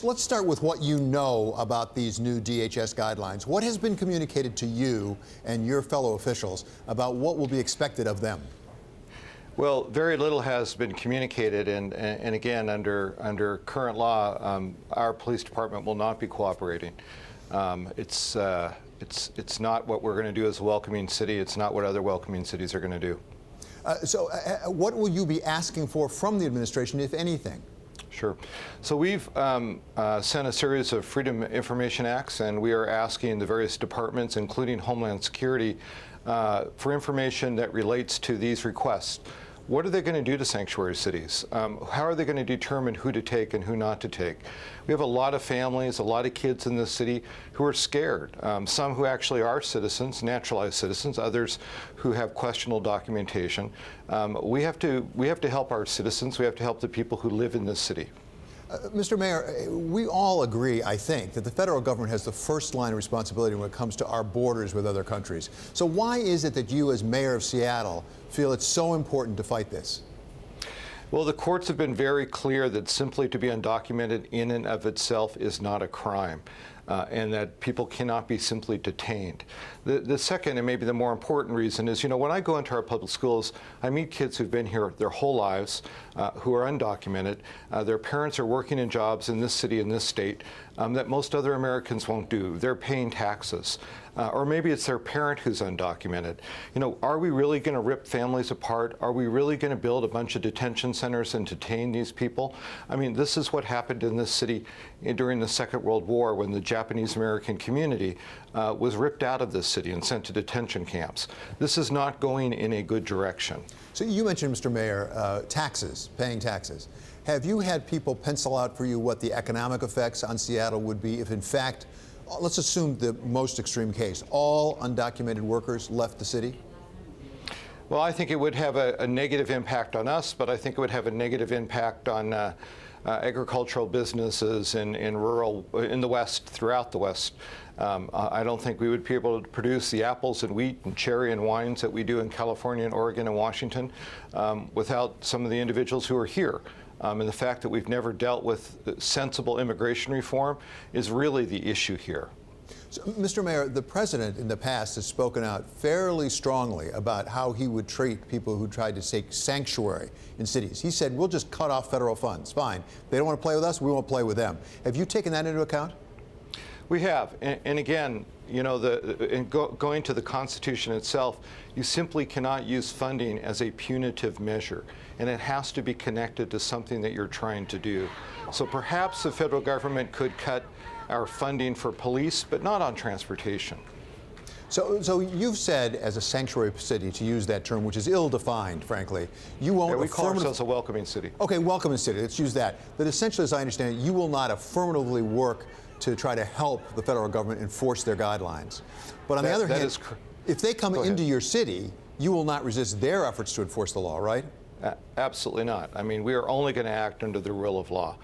Let's start with what you know about these new DHS guidelines. What has been communicated to you and your fellow officials about what will be expected of them? Well, very little has been communicated, and again, under current law, our police department will not be cooperating. It's not what we're going to do as a welcoming city. It's not what other welcoming cities are going to do. What will you be asking for from the administration, if anything? Sure. So we've sent a series of Freedom of Information Acts, and we are asking the various departments, including Homeland Security, for information that relates to these requests. What are they going to do to sanctuary cities? How are they going to determine who to take and who not to take? We have a lot of families, a lot of kids in this city who are scared. Some who actually are citizens, naturalized citizens, others who have questionable documentation. We have to help our citizens. We have to help the people who live in this city. Mr. Mayor, we all agree, I think, that the federal government has the first line of responsibility when it comes to our borders with other countries. So why is it that you, as mayor of Seattle, feel it's so important to fight this? Well, the courts have been very clear that simply to be undocumented in and of itself is not a crime, and that people cannot be simply detained. The second, and maybe the more important reason, is, when I go into our public schools, I meet kids who've been here their whole lives, who are undocumented. Their parents are working in jobs in this city, in this state, that most other Americans won't do. They're paying taxes. Or maybe it's their parent who's undocumented. Are we really going to rip families apart? Are we really going to build a bunch of detention centers and detain these people? I mean, this is what happened in this city during the Second World War, when the Japanese American community was ripped out of this city and sent to detention camps. This is not going in a good direction. So you mentioned, Mr. Mayor, taxes, paying taxes. Have you had people pencil out for you what the economic effects on Seattle would be if, in fact, let's assume the most extreme case, all undocumented workers left the city? Well, I think it would have a negative impact on us, but I think it would have a negative impact on agricultural businesses in the West, throughout the West. I don't think we would be able to produce the apples and wheat and cherry and wines that we do in California and Oregon and Washington without some of the individuals who are here. And the fact that we've never dealt with sensible immigration reform is really the issue here. So, Mr. Mayor, the president in the past has spoken out fairly strongly about how he would treat people who tried to take sanctuary in cities. He said, we'll just cut off federal funds. Fine. They don't want to play with us, we won't play with them. Have you taken that into account? We have. And again, going to the Constitution itself, you simply cannot use funding as a punitive measure, and it has to be connected to something that you're trying to do. So perhaps the federal government could cut our funding for police, but not on transportation. So you've said, as a sanctuary city, to use that term, which is ill-defined, frankly, you won't. Yeah, we call ourselves a welcoming city. Okay, welcoming city. Let's use that. That essentially, as I understand it, you will not affirmatively work to try to help the federal government enforce their guidelines. But on the other hand, if they come into your city, you will not resist their efforts to enforce the law, right? Absolutely not. I mean, we are only going to act under the rule of law.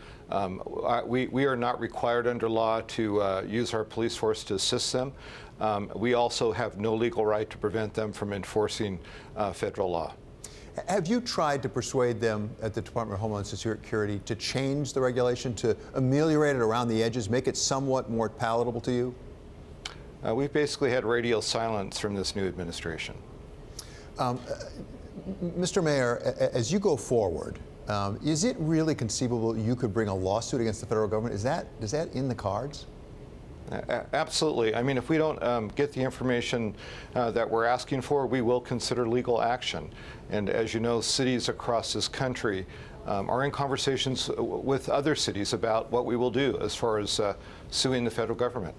We are not required under law to use our police force to assist them. We also have no legal right to prevent them from enforcing federal law. Have you tried to persuade them at the Department of Homeland Security to change the regulation, to ameliorate it around the edges, make it somewhat more palatable to you? We've basically had radio silence from this new administration. Mr. Mayor, as you go forward, is it really conceivable you could bring a lawsuit against the federal government? Is that in the cards? Absolutely. I mean, if we don't get the information that we're asking for, we will consider legal action. And as you know, cities across this country are in conversations with other cities about what we will do as far as suing the federal government.